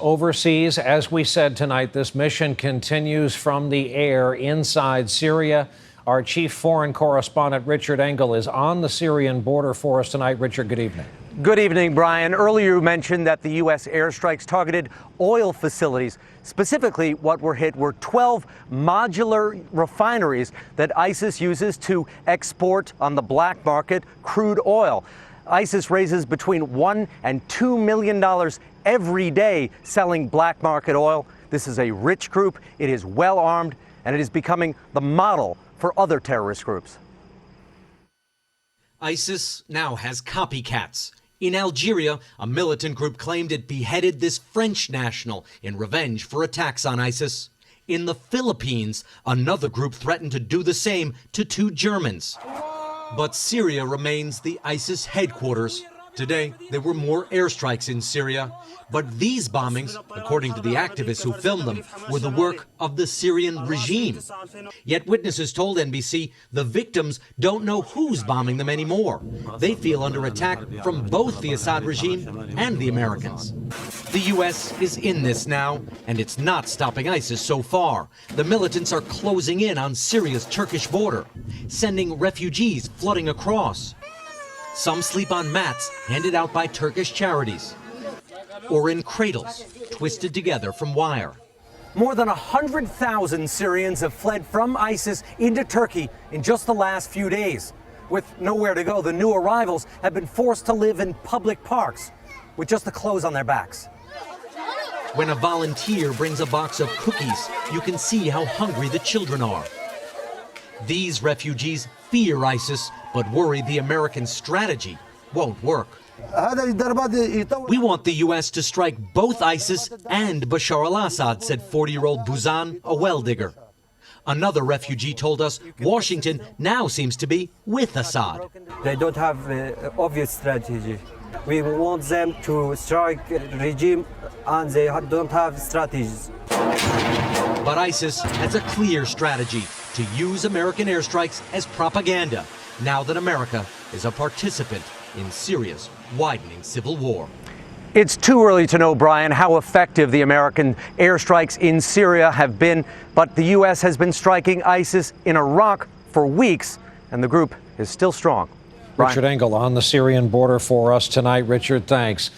overseas. As we said tonight, this mission continues from the air inside Syria. Our chief foreign correspondent, Richard Engel, is on the Syrian border for us tonight. Richard, good evening. Good evening, Brian. Earlier you mentioned that the U.S. airstrikes targeted oil facilities. Specifically, what were hit were 12 modular refineries that ISIS uses to export on the black market crude oil. ISIS raises between $1 and $2 million every day selling black market oil. This is a rich group. It is well armed, and it is becoming the model for other terrorist groups. ISIS now has copycats. In Algeria, a militant group claimed it beheaded this French national in revenge for attacks on ISIS. In the Philippines, another group threatened to do the same to 2 Germans. But Syria remains the ISIS headquarters. Today, there were more airstrikes in Syria, but these bombings, according to the activists who filmed them, were the work of the Syrian regime. Yet witnesses told NBC the victims don't know who's bombing them anymore. They feel under attack from both the Assad regime and the Americans. The U.S. is in this now, and it's not stopping ISIS so far. The militants are closing in on Syria's Turkish border, sending refugees flooding across. Some sleep on mats handed out by Turkish charities, or in cradles twisted together from wire. More than 100,000 Syrians have fled from ISIS into Turkey in just the last few days. With nowhere to go, the new arrivals have been forced to live in public parks with just the clothes on their backs. When a volunteer brings a box of cookies, you can see how hungry the children are. These refugees fear ISIS, but worry the American strategy won't work. We want the U.S. to strike both ISIS and Bashar al-Assad, said 40-year-old Buzan, a well digger. Another refugee told us Washington now seems to be with Assad. They don't have an obvious strategy. We want them to strike regime, and they don't have strategies. But ISIS has a clear strategy: to use American airstrikes as propaganda, now that America is a participant in Syria's widening civil war. It's too early to know, Brian, how effective the American airstrikes in Syria have been, but the U.S. has been striking ISIS in Iraq for weeks, and the group is still strong. Richard Engel on the Syrian border for us tonight. Richard, thanks.